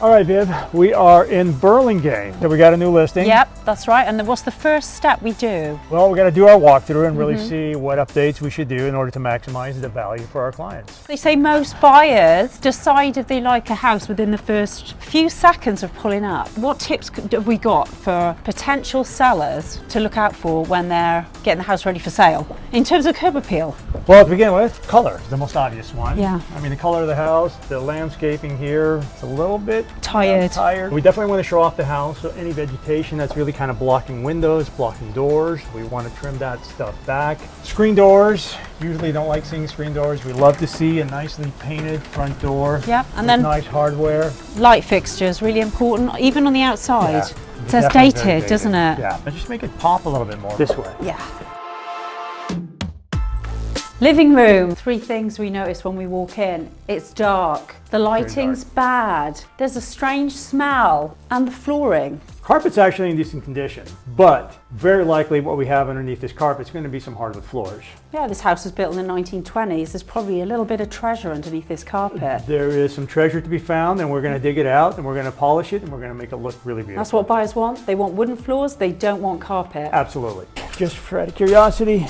All right, Viv, we are in Burlingame. So we got a new listing. Yep, that's right. And what's the first step we do? Well, we got to do our walkthrough and really see what updates we should do in order to maximize the value for our clients. They say most buyers decide if they like a house within the first few seconds of pulling up. What tips have we got for potential sellers to look out for when they're getting the house ready for sale? In terms of curb appeal? Well, to begin with, color is the most obvious one. Yeah. I mean, the color of the house, the landscaping here, it's a little bit Tired. We definitely want to show off the house, so any vegetation that's really kind of blocking windows, blocking doors, we want to trim that stuff back. Screen doors, usually don't like seeing screen doors. We love to see a nicely painted front door. Yep, and then nice hardware. Light fixtures, really important, even on the outside. Yeah, It says dated, doesn't it? Yeah, but just make it pop a little bit more this way. Yeah. Living room. 3 things we notice when we walk in. It's dark. The lighting's bad. There's a strange smell. And the flooring. Carpet's actually in decent condition, but very likely what we have underneath this carpet is going to be some hardwood floors. Yeah, this house was built in the 1920s. There's probably a little bit of treasure underneath this carpet. There is some treasure to be found, and we're going to dig it out, and we're going to polish it, and we're going to make it look really beautiful. That's what buyers want. They want wooden floors. They don't want carpet. Absolutely. Just for out of curiosity,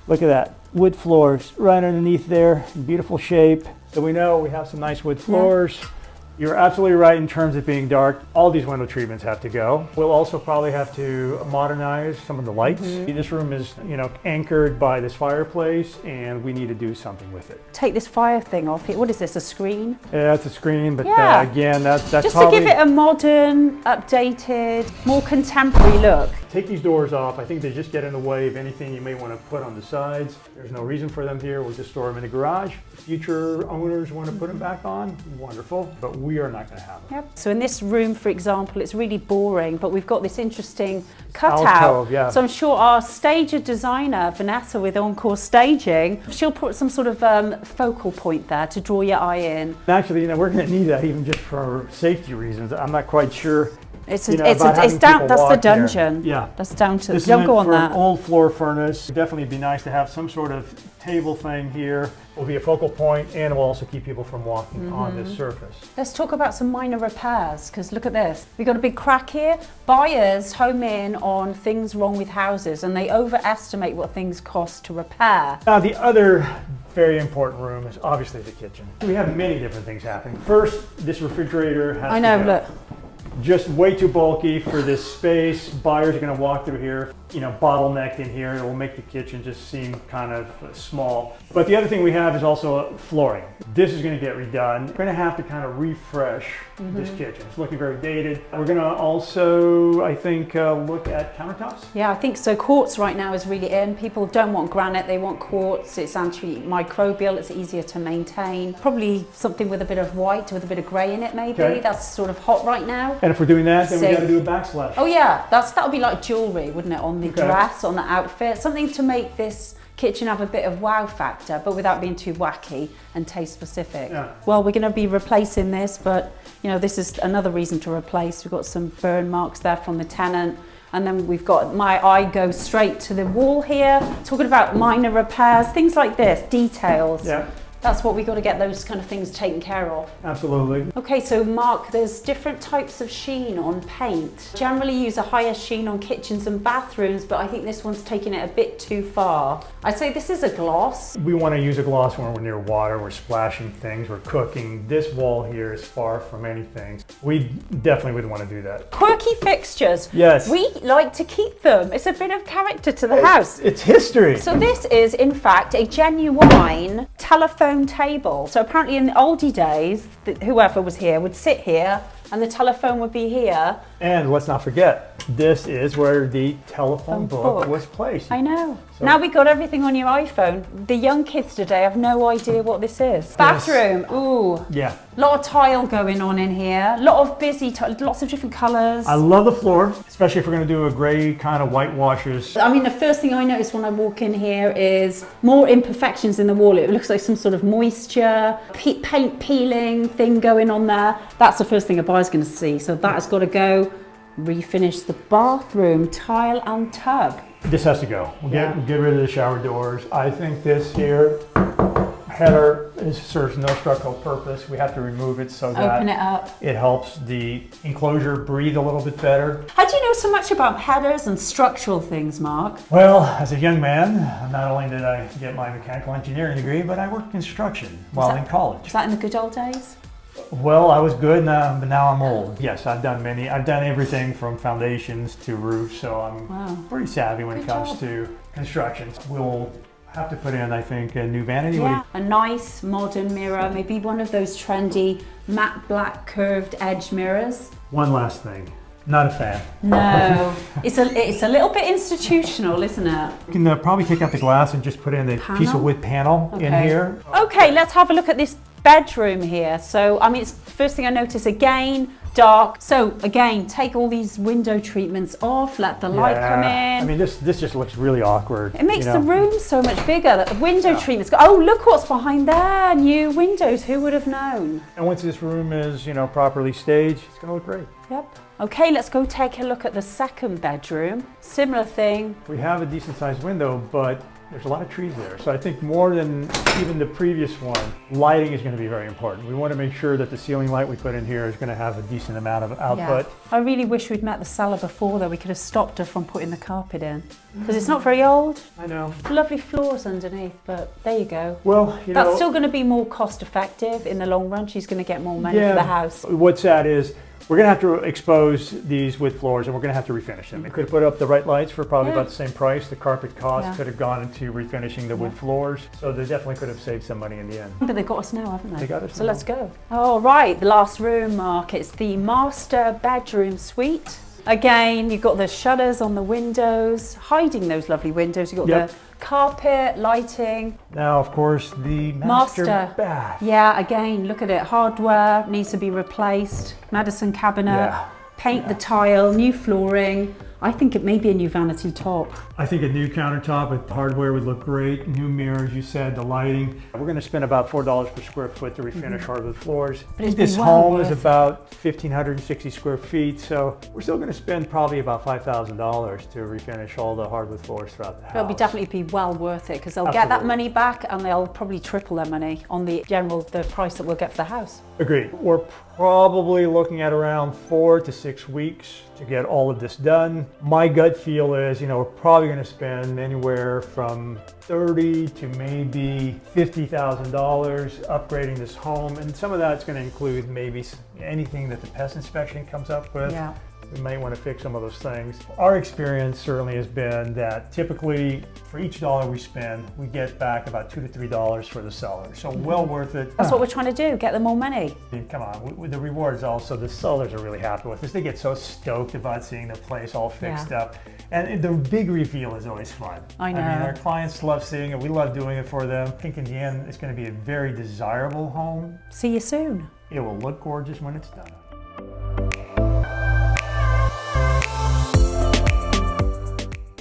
look at that. Wood floors right underneath there, beautiful shape. So we know we have some nice wood floors. Yeah. You're absolutely right in terms of being dark. All these window treatments have to go. We'll also probably have to modernize some of the lights. This room is, anchored by this fireplace, and we need to do something with it. Take this fire thing off. What is this, a screen? Yeah, it's a screen, but again, that's just probably... to give it a modern, updated, more contemporary look. Take these doors off. I think they just get in the way of anything you may want to put on the sides. There's no reason for them here. We'll just store them in the garage. If future owners want to put them back on, wonderful, but we are not going to have them. Yep. So in this room, for example, it's really boring, but we've got this interesting cutout. Alcove, yeah. So I'm sure our stager designer, Vanessa with Encore Staging, she'll put some sort of focal point there to draw your eye in. Actually, we're going to need that even just for safety reasons. I'm not quite sure. It's down. That's the dungeon. There. Yeah, that's down to. This Don't go on for that. An old floor furnace. It'd definitely be nice to have some sort of table thing here. Will be a focal point, and it will also keep people from walking on this surface. Let's talk about some minor repairs, because look at this. We've got a big crack here. Buyers home in on things wrong with houses, and they overestimate what things cost to repair. Now, the other very important room is obviously the kitchen. We have many different things happening. First, this refrigerator has to go. Look. Just way too bulky for this space. Buyers are going to walk through here, bottlenecked in here. It will make the kitchen just seem kind of small. But the other thing we have is also flooring. This is going to get redone. We're going to have to kind of refresh this kitchen. It's looking very dated. We're going to also, I think, look at countertops. Yeah, I think so. Quartz right now is really in. People don't want granite, they want quartz. It's antimicrobial, it's easier to maintain. Probably something with a bit of white, with a bit of grey in it maybe. Okay. That's sort of hot right now. And if we're doing that, then we got to do a backsplash. Oh yeah, that would be like jewellery, wouldn't it, on the dress, on the outfit. Something to make this kitchen have a bit of wow factor, but without being too wacky and taste specific. Yeah. Well, we're going to be replacing this, but this is another reason to replace. We've got some burn marks there from the tenant. And then we've got, my eye goes straight to the wall here, talking about minor repairs, things like this, details. Yeah. That's what we've got to get those kind of things taken care of. Absolutely. Okay, so Mark, there's different types of sheen on paint. Generally use a higher sheen on kitchens and bathrooms, but I think this one's taking it a bit too far. I'd say this is a gloss. We want to use a gloss when we're near water, we're splashing things, we're cooking. This wall here is far from anything. We definitely wouldn't want to do that. Quirky fixtures. Yes. We like to keep them. It's a bit of character to the house. It's history. So this is, in fact, a genuine telephone table. So apparently in the oldie days, whoever was here would sit here and the telephone would be here. And let's not forget, this is where the telephone book was placed. I know. So now we got everything on your iPhone. The young kids today have no idea what this is. Bathroom. Ooh. Yeah. A lot of tile going on in here. A lot of busy, lots of different colours. I love the floor, especially if we're going to do a grey kind of whitewashes. I mean, the first thing I notice when I walk in here is more imperfections in the wall. It looks like some sort of moisture, paint peeling thing going on there. That's the first thing a buyer's going to see. So that has got to go. Refinish the bathroom, tile and tub. This has to go. We'll get rid of the shower doors. I think this here header serves no structural purpose. We have to remove it so that Open it up. it helps the enclosure breathe a little bit better. How do you know so much about headers and structural things, Mark? Well, as a young man, not only did I get my mechanical engineering degree, but I worked construction while in college. Was that in the good old days? Well, I was good, but now I'm old. Yes, I've done everything from foundations to roofs, so I'm pretty savvy when it comes to construction. We'll have to put in, I think, a new vanity. Yeah, a nice modern mirror, maybe one of those trendy matte black curved edge mirrors. One last thing, not a fan. No, it's a little bit institutional, isn't it? You can probably take out the glass and just put in a piece of wood panel in here. Okay, let's have a look at this bedroom here. So, I mean, it's the first thing I notice, again, dark. So again, take all these window treatments off, let the light come in. I mean, this just looks really awkward. It makes the room so much bigger. The window treatments. Oh, look what's behind there. New windows. Who would have known? And once this room is, properly staged, it's going to look great. Yep. Okay, let's go take a look at the second bedroom. Similar thing. We have a decent sized window, but there's a lot of trees there. So I think more than even the previous one, lighting is going to be very important. We want to make sure that the ceiling light we put in here is going to have a decent amount of output. Yeah. I really wish we'd met the seller before, though. We could have stopped her from putting the carpet in. Because it's not very old. I know. Lovely floors underneath, but there you go. Well, that's still going to be more cost effective in the long run. She's going to get more money for the house. What's sad is we're going to have to expose these wood floors and we're going to have to refinish them. We could have put up the right lights for probably about the same price. The carpet cost could have gone into refinishing the wood floors. So they definitely could have saved some money in the end. But they've got us now, haven't they? They got us So now. let's go. All right, the last room, Mark. It's the master bedroom suite. Again, you've got the shutters on the windows, hiding those lovely windows. You've got the carpet, lighting. Now, of course, the master bath. Yeah, again, look at it. Hardware needs to be replaced. Madison cabinet, paint the tile, new flooring. I think it may be a new vanity top. I think a new countertop with hardware would look great. New mirrors, you said, the lighting. We're going to spend about $4 per square foot to refinish hardwood floors. But this home is about 1,560 square feet, so we're still going to spend probably about $5,000 to refinish all the hardwood floors throughout the house. It'll definitely be well worth it because they'll get that money back and they'll probably triple their money on the price that we'll get for the house. Agreed. We're probably looking at around 4 to 6 weeks to get all of this done. My gut feel is, we're probably going to spend anywhere from $30,000 to maybe $50,000 upgrading this home, and some of that's going to include maybe anything that the pest inspection comes up with. Yeah. We might want to fix some of those things. Our experience certainly has been that typically for each dollar we spend, we get back about $2 to $3 for the seller. So well worth it. That's what we're trying to do, get them more money. Come on, the rewards also, the sellers are really happy with this. They get so stoked about seeing the place all fixed up. And the big reveal is always fun. I know. I mean, our clients love seeing it. We love doing it for them. I think in the end, it's going to be a very desirable home. See you soon. It will look gorgeous when it's done.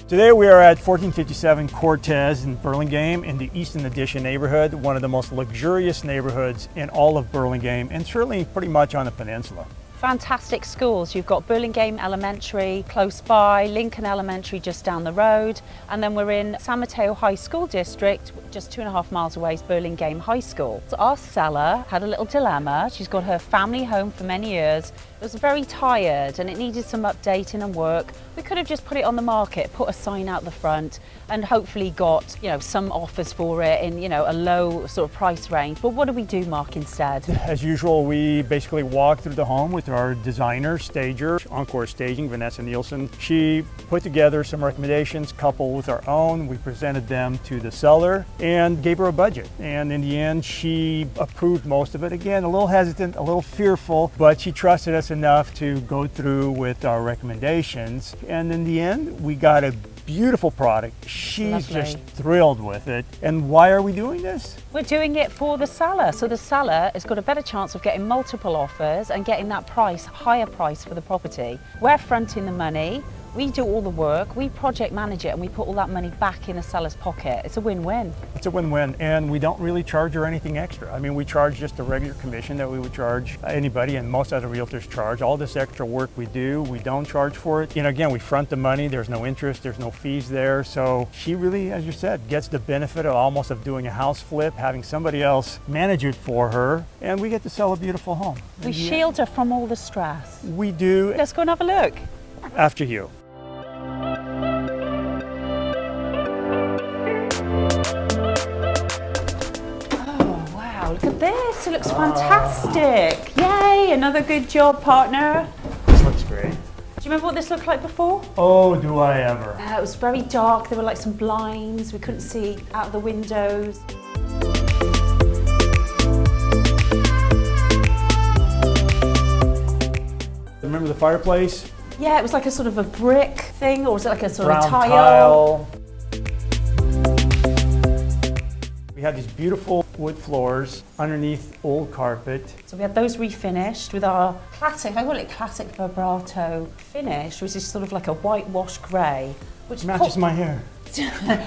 Today we are at 1457 Cortez in Burlingame in the Easton Addition neighborhood, one of the most luxurious neighborhoods in all of Burlingame and certainly pretty much on the peninsula. Fantastic schools. You've got Burlingame Elementary close by, Lincoln Elementary just down the road, and then we're in San Mateo High School District, just 2.5 miles away is Burlingame High School. So our seller had a little dilemma. She's got her family home for many years. It was very tired and it needed some updating and work. We could have just put it on the market, put a sign out the front and hopefully got, some offers for it in, a low sort of price range. But what do we do, Mark, instead? As usual, we basically walk through the home with our designer, stager, Encore Staging, Vanessa Nielsen. She put together some recommendations coupled with our own. We presented them to the seller and gave her a budget. And in the end, she approved most of it. Again, a little hesitant, a little fearful, but she trusted us enough to go through with our recommendations. And in the end, we got a beautiful product. She's just thrilled with it. And why are we doing this? We're doing it for the seller. So the seller has got a better chance of getting multiple offers and getting that higher price for the property. We're fronting the money. We do all the work, we project manage it, and we put all that money back in the seller's pocket. It's a win-win. It's a win-win, and we don't really charge her anything extra. I mean, we charge just a regular commission that we would charge anybody, and most other realtors charge. All this extra work we do, we don't charge for it. You know, again, we front the money, there's no interest, there's no fees there, so she really, as you said, gets the benefit of almost of doing a house flip, having somebody else manage it for her, and we get to sell a beautiful home. We shield her from all the stress. We do. Let's go and have a look. After you. Look at this, it looks fantastic. Yay, another good job, partner. This looks great. Do you remember what this looked like before? Oh, do I ever. It was very dark, there were like some blinds, we couldn't see out of the windows. Remember the fireplace? Yeah, it was like a sort of a brick thing, or was it like a sort Brown of tile? We had these beautiful wood floors underneath old carpet. So we had those refinished with our classic, I call it classic Vabrato finish, which is sort of like a whitewash grey. Which matches my hair.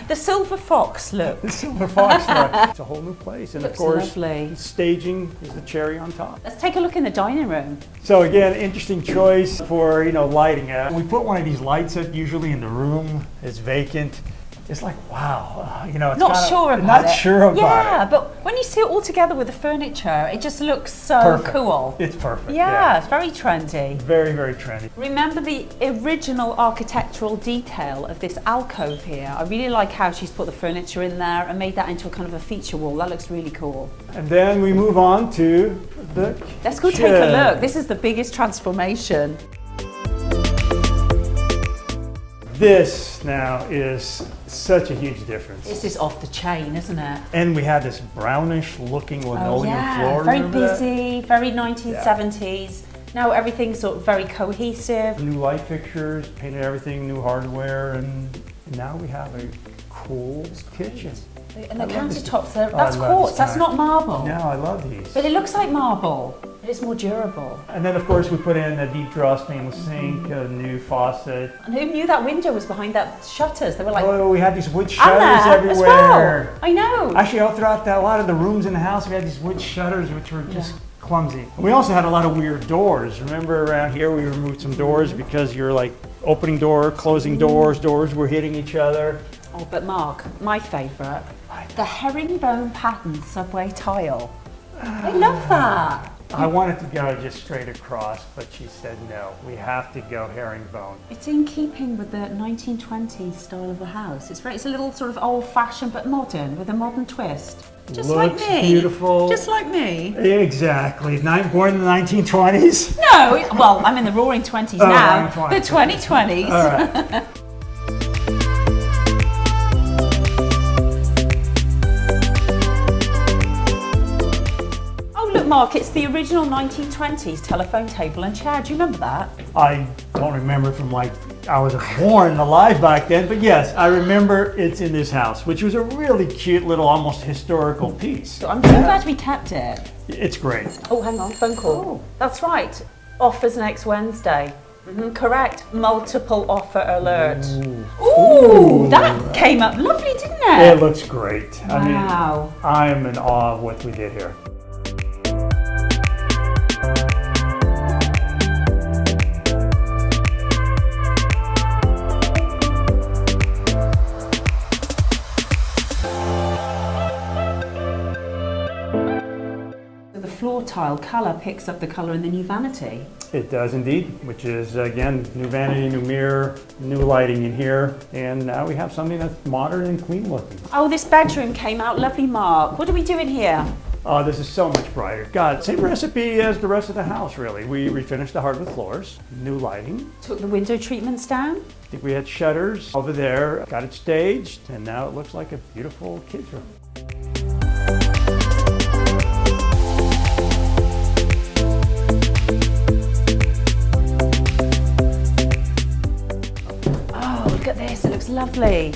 The silver fox look. The silver fox look. It's a whole new place. And Looks of course, lovely. staging is the cherry on top. Let's take a look in the dining room. So again, interesting choice for, lighting. We put one of these lights up usually in the room. It's vacant. It's like, wow, it's Not sure about it. Not sure about it. Yeah, but when you see it all together with the furniture, it just looks so Perfect. cool. It's perfect. Yeah, it's very trendy. Very, very trendy. Remember the original architectural detail of this alcove here? I really like how she's put the furniture in there and made that into a kind of a feature wall. That looks really cool. And then we move on to the Let's go kitchen. take a look. This is the biggest transformation. This now is such a huge difference. This is off the chain, isn't it? And we had this brownish looking linoleum floor. Very remember busy, very 1970s. Now everything's sort of very cohesive. New light fixtures, painted everything, new hardware, and now we have a cool kitchen. And the countertops, that's I love quartz, this that's kind. not marble. No, I love these. But it looks like marble, but it's more durable. And then of course we put in a deep draw stainless sink, a new faucet. And who knew that window was behind that shutters? They were like, Oh, we had these wood and shutters there as everywhere. well. I know. Actually, all throughout a lot of the rooms in the house, we had these wood shutters, which were just clumsy. We also had a lot of weird doors. Remember around here, we removed some doors because you're like opening door, closing doors, doors were hitting each other. Oh, but Mark, my favourite, the herringbone pattern subway tile. I love that. I wanted to go just straight across, but she said no, we have to go herringbone. It's in keeping with the 1920s style of the house. It's a little sort of old-fashioned but modern, with a modern twist. Just Looks like me. beautiful. Just like me. Exactly. Born in the 1920s? No, well, I'm in the roaring 20s now. roaring 20s. The 2020s. All right. Mark, it's the original 1920s telephone table and chair. Do you remember that? I don't remember from I wasn't born alive back then, but yes, I remember it's in this house, which was a really cute little, almost historical piece. So I'm so glad we kept it. It's great. Oh, hang on, phone call. Oh. That's right. Offers next Wednesday. Correct. Multiple offer alert. Ooh, that came up lovely, didn't it? It looks great. Wow. I mean, I'm in awe of what we did here. Floor tile colour picks up the colour in the new vanity. It does indeed, which is again, new vanity, new mirror, new lighting in here, and now we have something that's modern and clean looking. Oh, this bedroom came out lovely, Mark. What are we doing here? Oh, this is so much brighter. God, same recipe as the rest of the house, really. We refinished the hardwood floors, new lighting. Took the window treatments down. I think we had shutters over there, got it staged, and now it looks like a beautiful kids' room. Look at this, it looks lovely.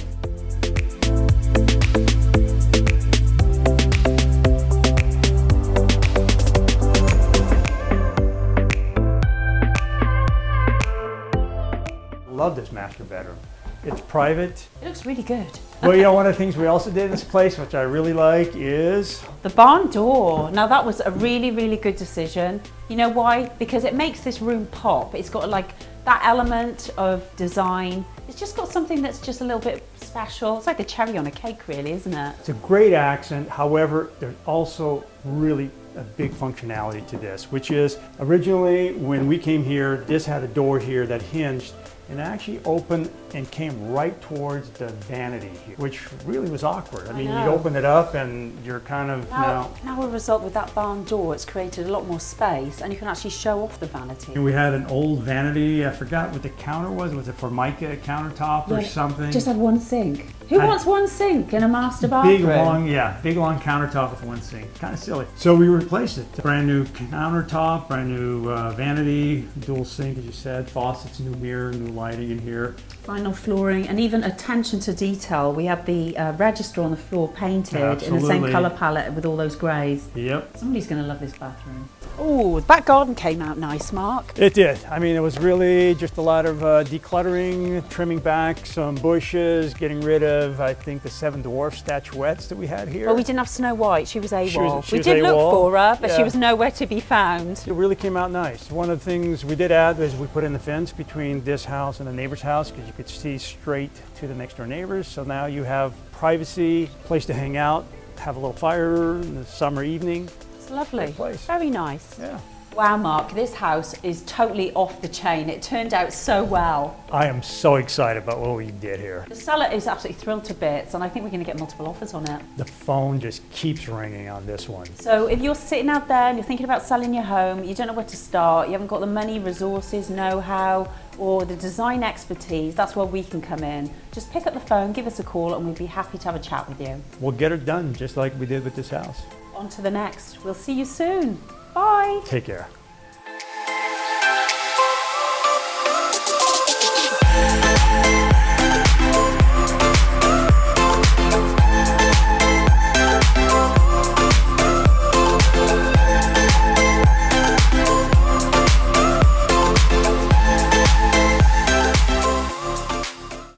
love this master bedroom. It's private. It looks really good. Well, you know, one of the things we also did in this place, which I really like, is the barn door. Now that was a really, really good decision. You know why? Because it makes this room pop. It's got like that element of design. It's just got something that's just a little bit special. It's like a cherry on a cake, really, isn't it? It's a great accent. However, there's also really a big functionality to this, which is originally when we came here, this had a door here that hinged and actually opened and came right towards the vanity here, which really was awkward. I mean, you open it up and you're kind of now a result with that barn door, it's created a lot more space and you can actually show off the vanity. And we had an old vanity. I forgot what the counter was. Was it Formica countertop or something? Just had one sink. Who wants one sink in a master bathroom? Big long countertop with one sink. Kind of silly. So we replaced it. Brand new countertop, brand new vanity, dual sink, as you said, faucets, new mirror, new lighting in here. Final flooring and even attention to detail. We have the register on the floor painted in the same colour palette with all those greys. Yep. Somebody's going to love this bathroom. Oh, the back garden came out nice, Mark. It did. I mean, it was really just a lot of decluttering, trimming back some bushes, getting rid of, I think, the 7 dwarf statuettes that we had here. Well, we didn't have Snow White. She was AWOL. We did look for her, but she was nowhere to be found. It really came out nice. One of the things we did add was we put in the fence between this house and the neighbor's house because you could see straight to the next door neighbors. So now you have privacy, place to hang out, have a little fire in the summer evening. It's lovely. Great place. Very nice. Yeah. Wow, Mark, this house is totally off the chain. It turned out so well. I am so excited about what we did here. The seller is absolutely thrilled to bits, and I think we're going to get multiple offers on it. The phone just keeps ringing on this one. So if you're sitting out there and you're thinking about selling your home, you don't know where to start, you haven't got the money, resources, know-how, or the design expertise, that's where we can come in. Just pick up the phone, give us a call, and we'd be happy to have a chat with you. We'll get it done just like we did with this house. On to the next. We'll see you soon. Bye. Take care.